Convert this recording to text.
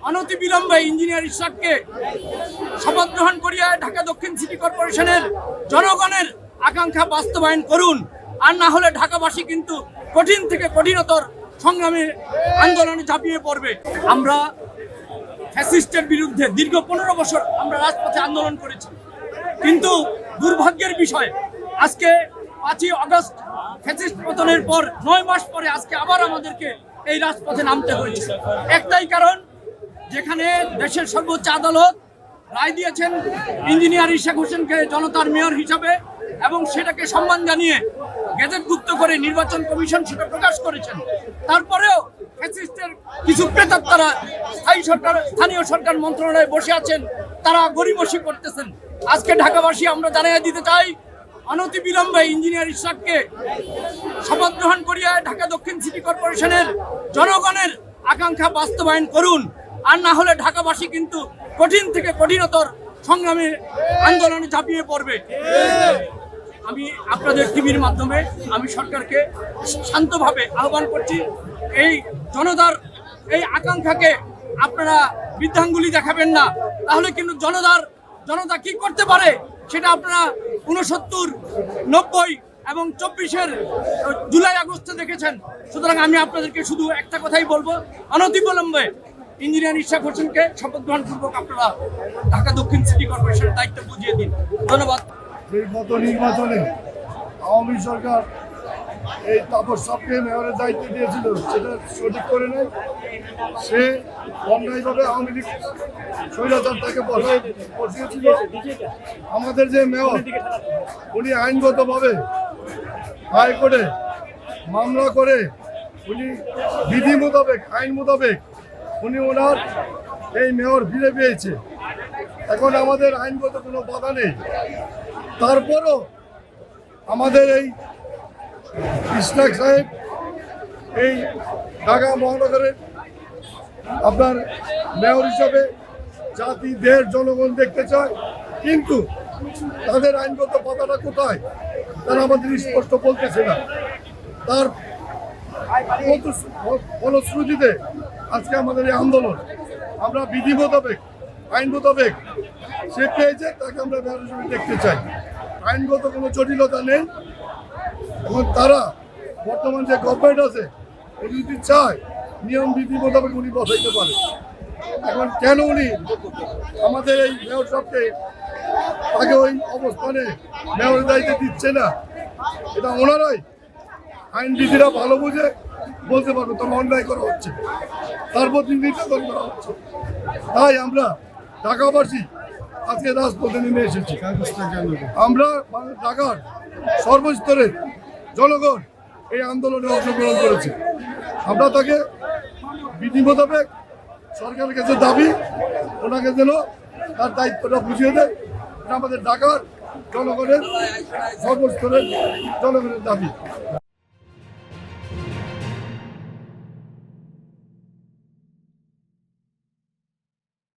অনতিবিলম্বে ইঞ্জিনিয়ার ইশরাককে শপথ গ্রহণ করিয়া ঢাকা দক্ষিণ সিটি কর্পোরেশনের জনগণের আকাঙ্ক্ষা বাস্তবায়ন করুন। আর না হলে ঢাকাবাসী কিন্তু কঠিন থেকে কঠিনতর সংগ্রামে আন্দোলনে ঝাঁপিয়ে পড়বে। আমরা ফ্যাসিস্টের বিরুদ্ধে দীর্ঘ 15 বছর আমরা রাজপথে আন্দোলন করেছি, কিন্তু দুর্ভাগ্যের বিষয় আজকে 5ই আগস্ট ফ্যাসিস্ট পতনের পর 9 মাস পরে আজকে আবার আমাদেরকে এই রাজপথে নামতে হয়েছে। একটাই কারণ, যেখানে দেশের সর্বোচ্চ আদালত রায় দিয়েছেন ইঞ্জিনিয়ার ইশরাক হোসেনকে জনতার মেয়র হিসাবে, এবং সেটাকে সম্মান জানিয়ে গেজেটভুক্ত করে নির্বাচন কমিশন সেটা প্রকাশ করেছেন। তারপরেও ফ্যাসিস্টের কিছু প্রেতাত্মারা স্থানীয় সরকার মন্ত্রণালয়ে বসে আছেন, তারা গড়িমসি করতেছেন। আজকে ঢাকাবাসী আমরা জানিয়ে দিতে চাই, অনতিবিলম্বে ইঞ্জিনিয়ার ইশরাককে শপথ গ্রহণ করিয়া ঢাকা দক্ষিণ সিটি কর্পোরেশনের জনগণের আকাঙ্ক্ষা বাস্তবায়ন করুন। আর না হলে ঢাকাবাসী কিন্তু কঠিন থেকে কঠিনতর সংগ্রামে আন্দোলনে ঝাঁপিয়ে পড়বে। আমি আপনাদের টিভির মাধ্যমে আমি সরকারকে শান্তভাবে আহ্বান করছি, এই জনতার এই আকাঙ্ক্ষাকে আপনারা বৃদ্ধাঙ্গুলি দেখাবেন না, তাহলে কিন্তু জনতা কি করতে পারে সেটা আপনারা 69, 90 এবং 24-এর জুলাই আগস্টে দেখেছেন। সুতরাং আমি আপনাদেরকে শুধু একটা কথাই বলবো, অনতিবিলম্বে ইঞ্জিনিয়ার ইশরাক হোসেনকে শপথ গ্রহণ পূর্বক আপনারা ঢাকা দক্ষিণ সিটি কর্পোরেশনের দায়িত্ব বুঝিয়ে দিন। ধন্যবাদ। এই গত নির্বাচনে আওয়ামী সরকার এই তাপস সাপকে মেয়রের দায়িত্ব দিয়েছিল, সেটা সঠিক করে নেই। সে অন্যায়ভাবে আওয়ামী লীগ স্বৈরাচার তাকে বসিয়েছিল। আমাদের যে মেয়র, উনি আইনগতভাবে হাইকোর্টে মামলা করে উনি বিধি মোতাবেক, আইন মোতাবেক উনি ওনার এই মেয়র ফিরে পেয়েছে। এখন আমাদের আইনগত কোনো বাধা নেই। তারপরও আমাদের এই ইশরাক সাহেব এই ঢাকা মহানগরের আপনার মেয়র হিসাবে জাতি, দেশ, জনগণ দেখতে চায়, কিন্তু তাদের আইনগত বাধাটা কোথায় তারা আমাদের স্পষ্ট বলতেছে না। তার ফলশ্রুতিতে আজকে আমাদের এই আন্দোলন, আমরা বিধি মোতাবেক, আইন মোতাবেক সে পেয়েছে, তাকে আমরা মেয়র হিসেবে দেখতে চাই। আইনগত কোনো জটিলতা নেই, এবং তারা বর্তমান যে গভর্নমেন্ট আছে উনি যদি চায় নিয়ম বিধি মোতাবেক উনি বসাইতে পারে। এখন কেন উনি আমাদের এই মেয়র সাহেবকে তাকে ওই অবস্থানে মেয়রের দায়িত্ব দিচ্ছে না, এটা ওনারাই আইনবিধিরা ভালো বুঝে বলতে পারবে তবে অন্যায় করা হচ্ছে, তার প্রতি নির্যাতন করা হচ্ছে। তাই আমরা ঢাকাবাসী আজকে রাজপথে নেমে এসেছি। আমরা ঢাকার সর্বস্তরের জনগণ এই আন্দোলনে অংশগ্রহণ করেছে। আমরা তাকে বিধি মোতাবেক সরকারের কাছে দাবি, ওনাকে যেন তার দায়িত্বটা বুঝিয়ে দেয়। এটা আমাদের ঢাকার জনগণের সর্বস্তরের জনগণের দাবি।